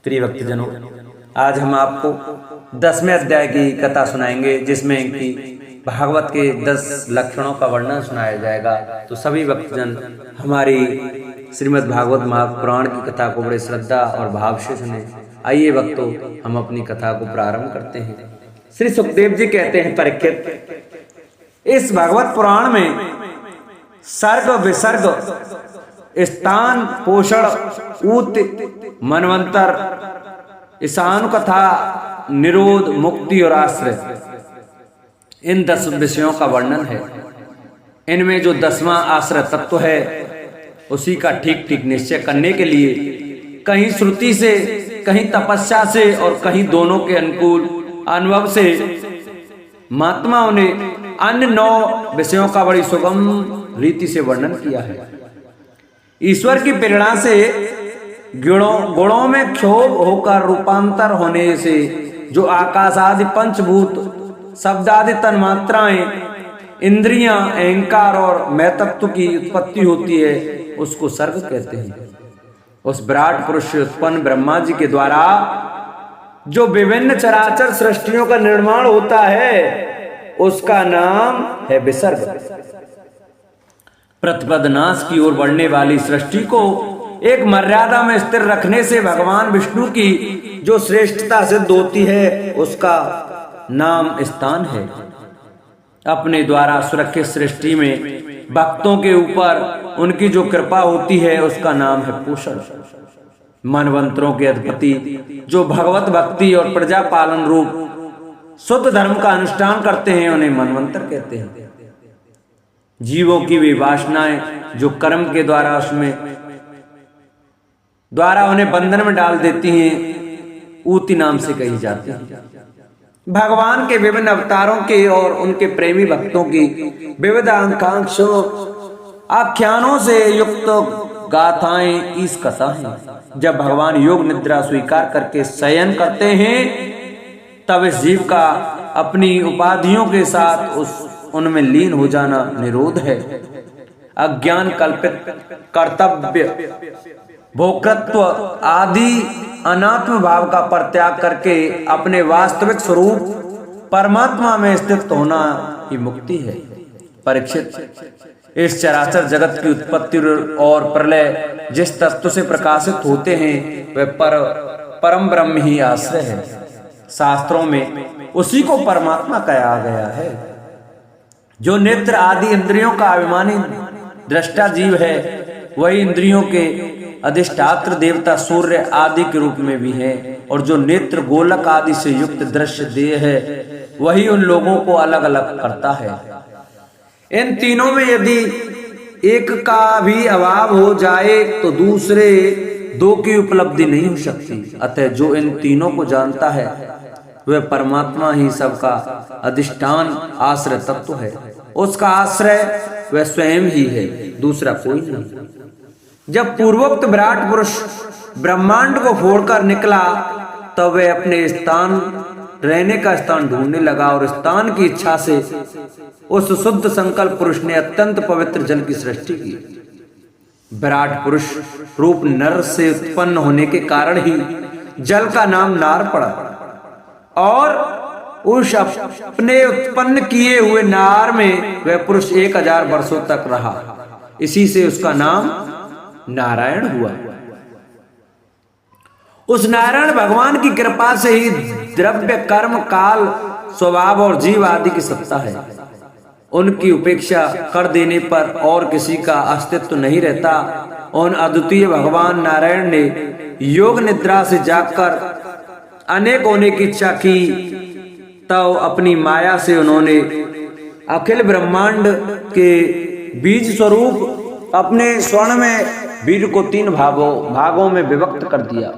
प्रिय भक्तजनों, आज हम आपको 10वें अध्याय की कथा सुनाएंगे, जिसमें कि भागवत के 10 लक्षणों का वर्णन सुनाया जाएगा। तो सभी भक्तजन हमारी श्रीमद् भागवत महापुराण की कथा को बड़े श्रद्धा और भाव से सुने। आइए भक्तों, हम अपनी कथा को प्रारंभ करते हैं। श्री सुखदेव जी कहते हैं, परीक्षित, इस भागवत पुराण में सर्ग विसर्ग, स्थान, पोषण, ऊत, मनवंतर, ईशान कथा, निरोध, मुक्ति और आश्रय, इन 10 विषयों का वर्णन है। इनमें जो 10वां आश्रय तत्व है, उसी का ठीक ठीक निश्चय करने के लिए कहीं श्रुति से, कहीं तपस्या से और कहीं दोनों के अनुकूल अनुभव से महात्माओं ने अन्य 9 विषयों का बड़ी सुगम रीति से वर्णन किया है। ईश्वर की प्रेरणा से गुणों में क्षोभ होकर रूपांतर होने से जो आकाश आदि पंचभूत, शब्द आदि तन्मात्राएं, इंद्रियां, अहंकार और मैं तत्व की उत्पत्ति होती है, उसको सर्ग कहते हैं। उस विराट पुरुष से उत्पन्न ब्रह्मा जी के द्वारा जो विभिन्न चराचर सृष्टियों का निर्माण होता है, उसका नाम है विसर्ग। प्रतिपद नाश की ओर बढ़ने वाली सृष्टि को एक मर्यादा में स्थिर रखने से भगवान विष्णु की जो श्रेष्ठता सिद्ध होती है, उसका नाम स्थान है। अपने द्वारा सुरक्षित सृष्टि में भक्तों के ऊपर उनकी जो कृपा होती है, उसका नाम है पोषण। मनवंतरों के अधिपति जो भगवत भक्ति और प्रजा पालन रूप शुद्ध धर्म का अनुष्ठान करते हैं, उन्हें मनवंतर कहते हैं। जीवों की वे वासनाएं जो कर्म के द्वारा उन्हें बंधन में डाल देती हैं, ऊती नाम से कही जाती है। भगवान के विभिन्न अवतारों के और उनके प्रेमी भक्तों की विविध आकांक्षाओं, आख्यानों से युक्त गाथाएं इस कथा है। जब भगवान योग निद्रा स्वीकार करके शयन करते हैं, तब इस जीव का अपनी उपाधियों के साथ उनमें लीन हो जाना निरोध है। अज्ञान कल्पित कर्तव्य, भोक्तृत्व आदि अनात्म भाव का परित्याग करके अपने वास्तविक स्वरूप परमात्मा में स्थित होना ही मुक्ति है। परीक्षित, इस चराचर जगत की उत्पत्ति और प्रलय जिस तत्व से प्रकाशित होते हैं, वह परम ब्रह्म ही आश्रय है। शास्त्रों में उसी को परमात्मा कहा गया है। जो नेत्र आदि इंद्रियों का अभिमानी दृष्टा जीव है, वही इंद्रियों के अधिष्ठात्र देवता सूर्य आदि के रूप में भी है। और जो नेत्र गोलक आदि से युक्त दृश्य देह है, वही उन लोगों को अलग अलग करता है। इन तीनों में यदि एक का भी अभाव हो जाए, तो दूसरे 2 की उपलब्धि नहीं हो सकती। अतः जो इन तीनों को जानता है, वह परमात्मा ही सबका अधिष्ठान आश्रय तत्व है। उसका आश्रय वह स्वयं ही है, दूसरा कोई नहीं। जब पूर्वोक्त विराट पुरुष ब्रह्मांड को फोड़कर निकला, तब वह अपने स्थान, रहने का स्थान ढूंढने लगा और स्थान की इच्छा से उस शुद्ध संकल्प पुरुष ने अत्यंत पवित्र जल की सृष्टि की। विराट पुरुष रूप नर से उत्पन्न होने के कारण ही जल का नाम नार पड़ा, और उस अपने उत्पन्न किए हुए नार में वह पुरुष 1000 वर्षों तक रहा। इसी से उसका नाम नारायण हुआ। उस नारायण भगवान की कृपा से ही द्रव्य, कर्म, काल, स्वभाव और जीव आदि की सत्ता है। उनकी उपेक्षा कर देने पर और किसी का अस्तित्व नहीं रहता। उन अद्वितीय भगवान नारायण ने योग निद्रा से जागकर अनेक होने की इच्छा की, तब अपनी माया से उन्होंने अखिल ब्रह्मांड के बीज स्वरूप अपने स्वर्ण में वीर को 3 भागों में विभक्त कर दिया।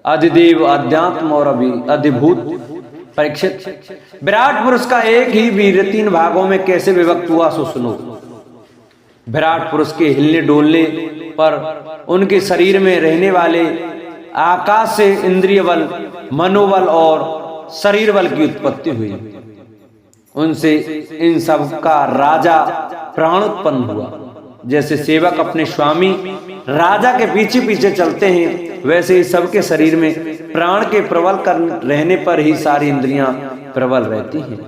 अधिदेव, अध्यात्म और अधिभूत। परीक्षित, विराट पुरुष का एक ही वीर 3 भागों में कैसे विभक्त हुआ, सो सुनो। विराट पुरुष के हिलने डोलने पर उनके शरीर में रहने वाले आकाश से इंद्रिय बल, मनोबल और शरीर बल की उत्पत्ति हुई। उनसे इन सब का राजा प्राण उत्पन्न हुआ। जैसे सेवक अपने स्वामी राजा के पीछे पीछे चलते हैं, वैसे ही सबके शरीर में प्राण के प्रबल कर रहने पर ही सारी इंद्रियां प्रबल रहती हैं।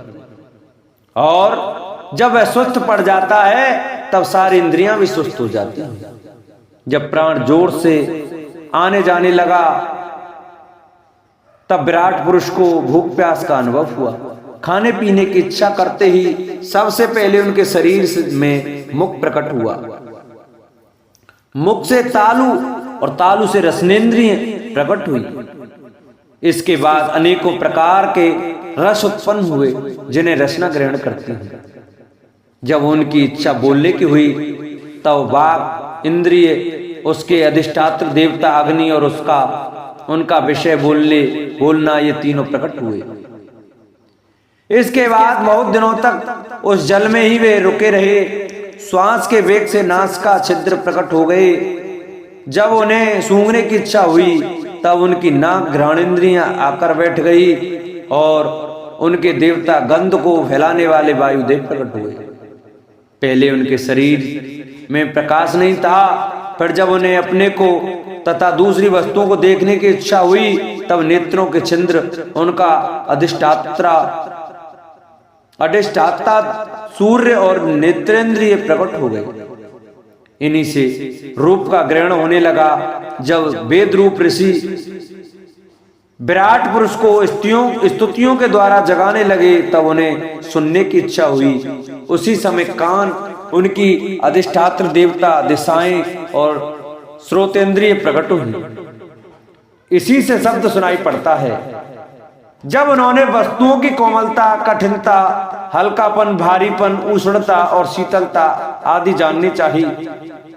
और जब वह सुस्त पड़ जाता है तब सारी इंद्रियां भी सुस्त हो जाती हैं। जब प्राण जोर से आने जाने लगा तब विराट पुरुष को भूख प्यास का अनुभव हुआ। खाने पीने की इच्छा करते ही सबसे पहले उनके शरीर में मुख प्रकट हुआ। मुख से तालु और तालु से रसनेंद्रिय प्रकट हुई। इसके बाद अनेकों प्रकार के रस उत्पन्न हुए जिन्हें रसना ग्रहण करती है। जब उनकी इच्छा बोलने की हुई तब वाक इंद्रिय, उसके अधिष्ठात्र देवता अग्नि और उनका विषय बोलना ये तीनों प्रकट हुए। इसके बाद बहुत दिनों तक उस जल में ही वे रुके रहे। श्वास के वेग से नास का छिद्र प्रकट हो गए। जब उन्हें सूंघने की इच्छा हुई तब उनकी नाक घ्राणेंद्रियां आकर बैठ गई और उनके देवता गंध को फैलाने वाले वायुदेव प्रकट हुए। पहले उनके शरीर में प्रकाश नहीं था, फिर जब उन्हें अपने को तथा दूसरी वस्तुओं को देखने की इच्छा हुई तब नेत्रों के छिद्र उनका अधिष्ठाता सूर्य और नेत्रेंद्रिय प्रकट हो गए। इन्हीं से रूप का ग्रहण होने लगा। जब वेद रूप ऋषि विराट पुरुष को स्तुतियों के द्वारा जगाने लगे तब उन्हें सुनने की इच्छा हुई। उसी समय कान, उनकी अधिष्ठात्र देवता, दिशाएं और श्रोतेंद्रिय प्रकट हुई। इसी से शब्द सुनाई पड़ता है। जब उन्होंने वस्तुओं की कोमलता, कठिनता, हल्कापन, भारीपन, उष्णता और शीतलता आदि जाननी चाहिए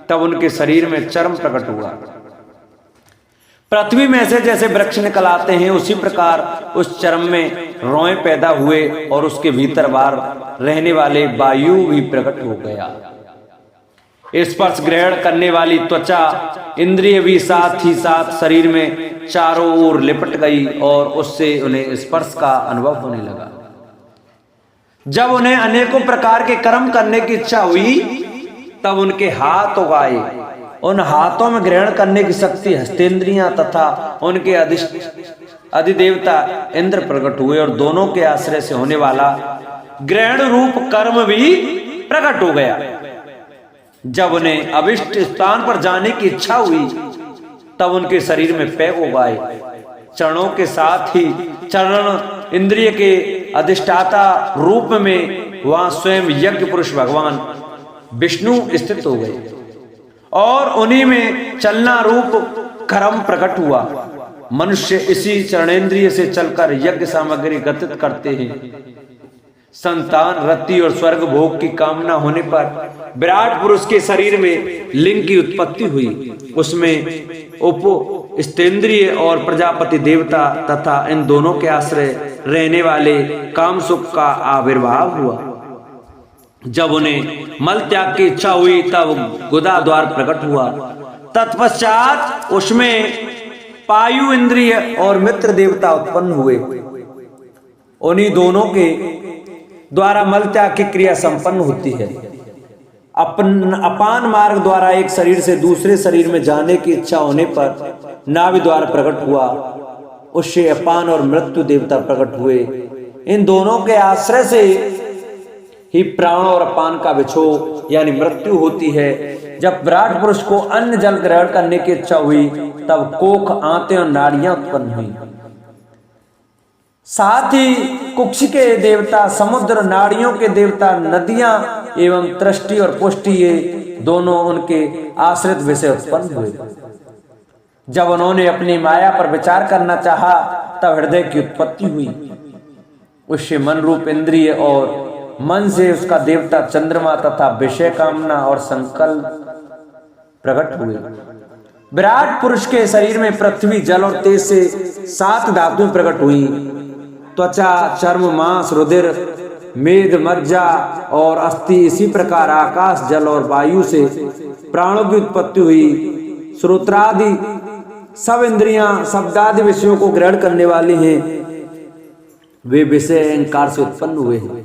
तब उनके शरीर में चर्म प्रकट हुआ। पृथ्वी में से जैसे वृक्ष निकल आते हैं उसी प्रकार उस चर्म में रोए पैदा हुए और उसके भीतर बाहर रहने वाले वायु भी प्रकट हो गया। स्पर्श ग्रहण करने वाली त्वचा इंद्रिय भी साथ ही साथ शरीर में चारों ओर लिपट गई और उससे उन्हें स्पर्श का अनुभव होने लगा। जब उन्हें अनेकों प्रकार के कर्म करने की इच्छा हुई तब उनके हाथ उगाए। उन हाथों में ग्रहण करने की शक्ति हस्तेंद्रियां तथा उनके अधिदेवता इंद्र प्रकट हुए और दोनों के आश्रय से होने वाला ग्रहण रूप कर्म भी प्रकट हो गया। जब उन्हें अभिष्ट स्थान पर जाने की इच्छा हुई तब उनके शरीर में पैर उगाए। चरणों के साथ ही चरण इंद्रिय के अधिष्ठाता रूप में वहां स्वयं यज्ञ पुरुष भगवान विष्णु स्थित हो गए और उन्हीं में चलना रूप कर्म प्रकट हुआ। मनुष्य इसी चरणेंद्रिय से चलकर यज्ञ सामग्री गतित करते हैं। संतान, रति और स्वर्ग भोग की कामना होने पर विराट पुरुष के शरीर में लिंग की उत्पत्ति हुई। उसमें उप स्तेंद्रिय और प्रजापति देवता तथा इन दोनों के आश्रय रहने वाले काम सुख का आविर्भाव हुआ। जब उन्हें मल त्याग की इच्छा हुई तब गुदा द्वार प्रकट हुआ। तत्पश्चात उसमें पायु इंद्रिय और मित्र देवता उत्पन्न हुए। उन्हीं दोनों के द्वारा मल त्याग की क्रिया संपन्न होती है। अपान मार्ग द्वारा एक शरीर से दूसरे शरीर में जाने की इच्छा होने पर नाभि द्वार प्रकट हुआ। उससे अपान और मृत्यु देवता प्रकट हुए। इन दोनों के आश्रय से ही प्राण और अपान का विछोह यानी मृत्यु होती है। जब विराट पुरुष को अन्न जल ग्रहण करने की इच्छा हुई तब कोख, आंतें और नाड़ियां उत्पन्न हुई। साथ ही कुक्ष के देवता समुद्र, नाड़ियों के देवता नदियां एवं तृष्टि और पुष्टि ये दोनों उनके आश्रित विषय उत्पन्न हुए। जब उन्होंने अपनी माया पर विचार करना चाहा तब हृदय की उत्पत्ति हुई। उससे मन रूप इंद्रिय और मन से उसका देवता चंद्रमा तथा विषय कामना और संकल्प प्रकट हुए। विराट पुरुष के शरीर में पृथ्वी, जल और तेज से 7 धातुएं प्रकट हुई। त्वचा, चर्म, मांस, रुधिर, मेद, मज्जा और अस्थि, इसी प्रकार आकाश, जल और वायु से प्राणों की उत्पत्ति हुई। श्रोत्रादि सब इंद्रियां शब्दादि विषयों को ग्रहण करने वाली हैं। वे विषय अहंकार से उत्पन्न हुए हैं।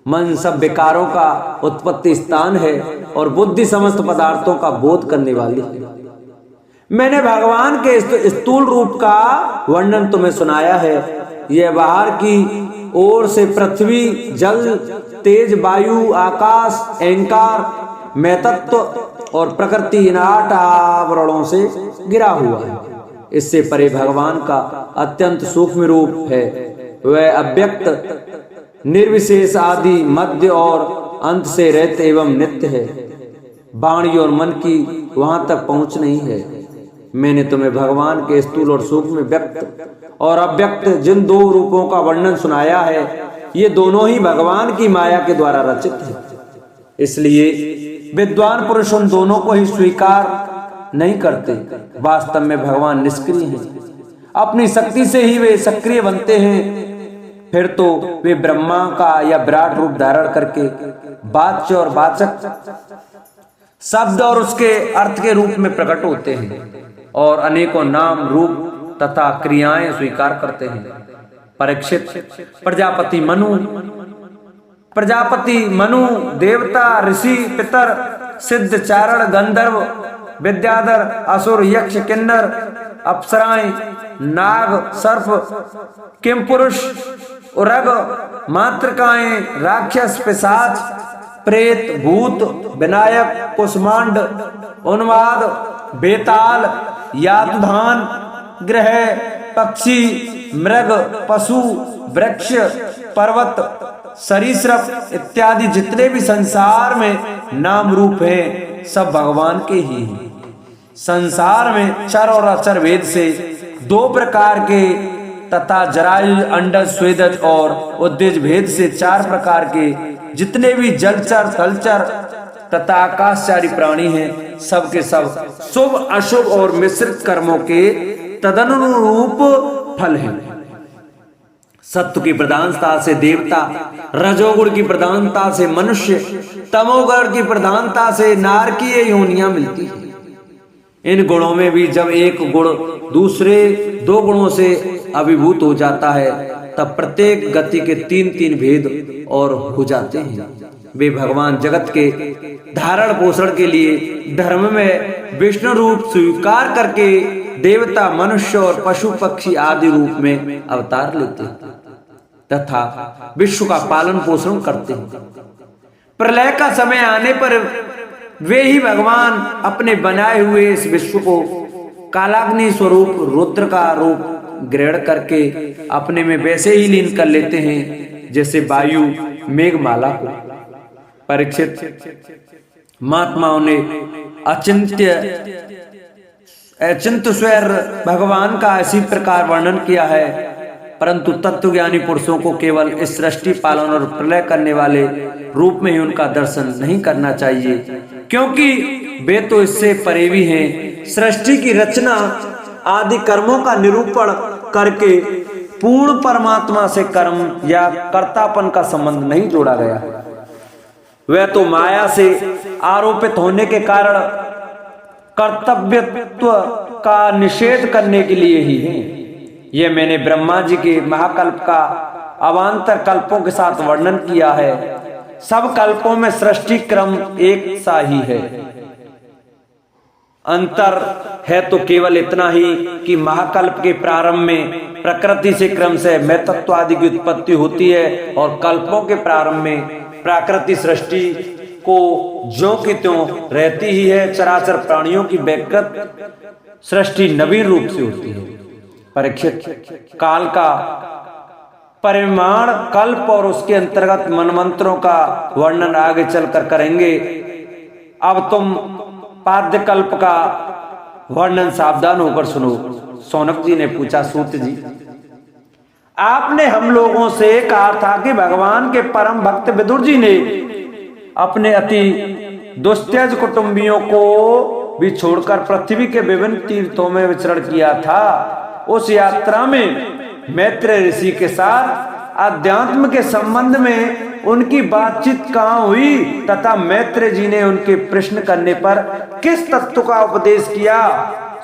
मन सब विकारों का उत्पत्ति स्थान है और बुद्धि समस्त पदार्थों का बोध करने वाली है। मैंने भगवान के स्थूल रूप का वर्णन तुम्हें सुनाया है। यह बाहर की ओर से पृथ्वी, जल, तेज, वायु, आकाश, अहंकार, मैतत्व और प्रकृति, इन 8 आवरणों से घिरा हुआ है। इससे परे भगवान का अत्यंत सूक्ष्म रूप है। वह अव्यक्त, निर्विशेष, आदि, मध्य और अंत से रहित एवं नित्य है। वाणी और मन की वहां तक पहुंच नहीं है। मैंने तुम्हें भगवान के स्थूल और सूक्ष्म, व्यक्त और अव्यक्त जिन 2 रूपों का वर्णन सुनाया है, ये दोनों ही भगवान की माया के द्वारा रचित है। इसलिए विद्वान पुरुष उन दोनों को ही स्वीकार नहीं करते। वास्तव में भगवान निष्क्रिय हैं। अपनी शक्ति से ही वे सक्रिय बनते हैं। फिर तो वे ब्रह्मा का या विराट रूप धारण करके वाच्य और वाचक, शब्द और उसके अर्थ के रूप में प्रकट होते हैं और अनेकों नाम, रूप तथा क्रियाएं स्वीकार करते हैं। परीक्षित, प्रजापति मनु, देवता, ऋषि, पितर, सिद्ध, चारण, गंधर्व, विद्याधर, असुर, यक्ष, किन्नर, अप्सराएं, नाग, सर्प, किमपुरुष, उरग, मातृकाएं, राक्षस, पिशाच, प्रेत, भूत, विनायक, कुष्मांड, उन्माद, बेताल, यातुधान, ग्रह, पक्षी, मृग, पशु, वृक्ष, पर्वत, सरीसृप इत्यादि जितने भी संसार में नाम रूप हैं, सब भगवान के ही हैं। संसार में चर और अचर भेद से 2 प्रकार के तथा जरायुज, अंडज, स्वेदज और उद्देज भेद से 4 प्रकार के जितने भी जलचर, थलचर तथा आकाशचारी प्राणी हैं, सब के सब शुभ, अशुभ और मिश्रित कर्मों के तदनुरूप फल हैं। सत्व की प्रधानता से देवता, रजोगुण की प्रधानता से मनुष्य, तमोगुण की प्रधानता से नारकीय योनियां मिलती है। इन गुणों में भी जब एक गुण दूसरे 2 गुणों से अभिभूत हो जाता है, तब प्रत्येक गति के 3-3 भेद और हो जाते हैं। वे भगवान जगत के धारण पोषण के लिए धर्म में विष्णु रूप स्वीकार करके देवता, मनुष्य और पशु पक्षी आदि रूप में अवतार लेते हैं तथा विश्व का पालन पोषण करते हैं। प्रलय का समय आने पर वे ही भगवान अपने बनाए हुए इस विश्व को कालाग्नि स्वरूप रुद्र का रूप ग्रहण करके अपने में वैसे ही लीन कर लेते हैं जैसे वायु मेघमाला को। परीक्षित, महात्माओं ने अचिंत्य स्वर भगवान का इसी प्रकार वर्णन किया है, परंतु तत्वज्ञानी पुरुषों को केवल इस सृष्टि पालन और प्रलय करने वाले रूप में ही उनका दर्शन नहीं करना चाहिए, क्योंकि वे तो इससे परे भी हैं। सृष्टि की रचना आदि कर्मों का निरूपण करके पूर्ण परमात्मा से कर्म या कर्तापन का संबंध नहीं जोड़ा गया। वह तो माया से आरोपित होने के कारण कर्तव्यत्व का निषेध करने के लिए ही है। यह मैंने ब्रह्मा जी के महाकल्प का अवान्तर कल्पों के साथ वर्णन किया है। सब कल्पों में सृष्टि क्रम एक सा ही है, अंतर है तो केवल इतना ही कि महाकल्प के प्रारंभ में प्रकृति से क्रम से मैं तत्व आदि की उत्पत्ति होती है और कल्पों के प्रारंभ में प्राकृतिक सृष्टि को ज्यों की त्यों रहती ही है। चराचर प्राणियों की व्यक्तिगत सृष्टि नवीन रूप से होती है। परीक्षित, काल का परिमाण कल्प और उसके अंतर्गत मनमंत्रों का वर्णन आगे चलकर करेंगे। अब तुम पाद्य कल्प का वर्णन सावधान होकर सुनो। सौनक जी ने पूछा, सूत जी, आपने हम लोगों से कहा था कि भगवान के परम भक्त विदुर जी ने अपने अति दुस्त्यज कुटुंबियों को भी छोड़कर पृथ्वी के विभिन्न तीर्थों में विचरण किया था। उस यात्रा में मैत्रेय ऋषि के साथ अध्यात्म के संबंध में उनकी बातचीत कहाँ हुई तथा मैत्रेय जी ने उनके प्रश्न करने पर किस तत्व का उपदेश किया?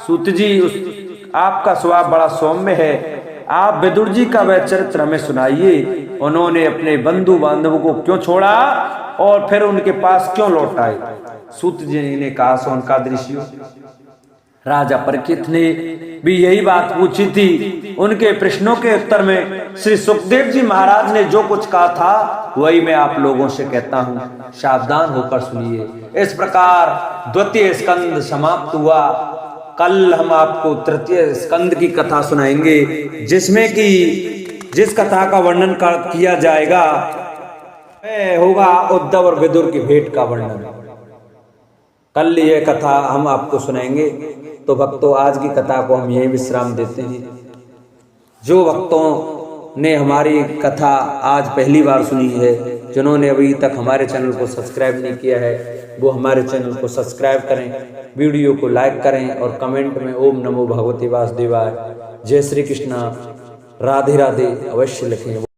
सूत जी, आपका स्वभाव बड़ा सौम्य है, आप विदुर जी का वह चरित्र हमें सुनाइए। उन्होंने अपने बंधु बांधवों को क्यों छोड़ा और फिर उनके पास क्यों लौट आए? सूत जी ने कहा, सोनकाद ऋषियों, राजा परीक्षित ने भी यही बात पूछी थी। उनके प्रश्नों के उत्तर में श्री सुखदेव जी महाराज ने जो कुछ कहा था वही मैं आप लोगों से कहता हूं, सावधान होकर सुनिए। इस प्रकार द्वितीय स्कंद समाप्त हुआ। कल हम आपको तृतीय स्कंद की कथा सुनाएंगे, जिसमें कि जिस कथा का वर्णन किया जाएगा वह होगा उद्धव और विदुर की भेंट का वर्णन। कल यह कथा हम आपको सुनाएंगे। तो भक्तों, आज की कथा को हम यही विश्राम देते हैं। जो भक्तों ने हमारी कथा आज पहली बार सुनी है, जिन्होंने अभी तक हमारे चैनल को सब्सक्राइब नहीं किया है, वो हमारे चैनल को सब्सक्राइब करें, वीडियो को लाइक करें और कमेंट में ओम नमो भगवते वासुदेवाय, जय श्री कृष्णा, राधे राधे अवश्य लिखें।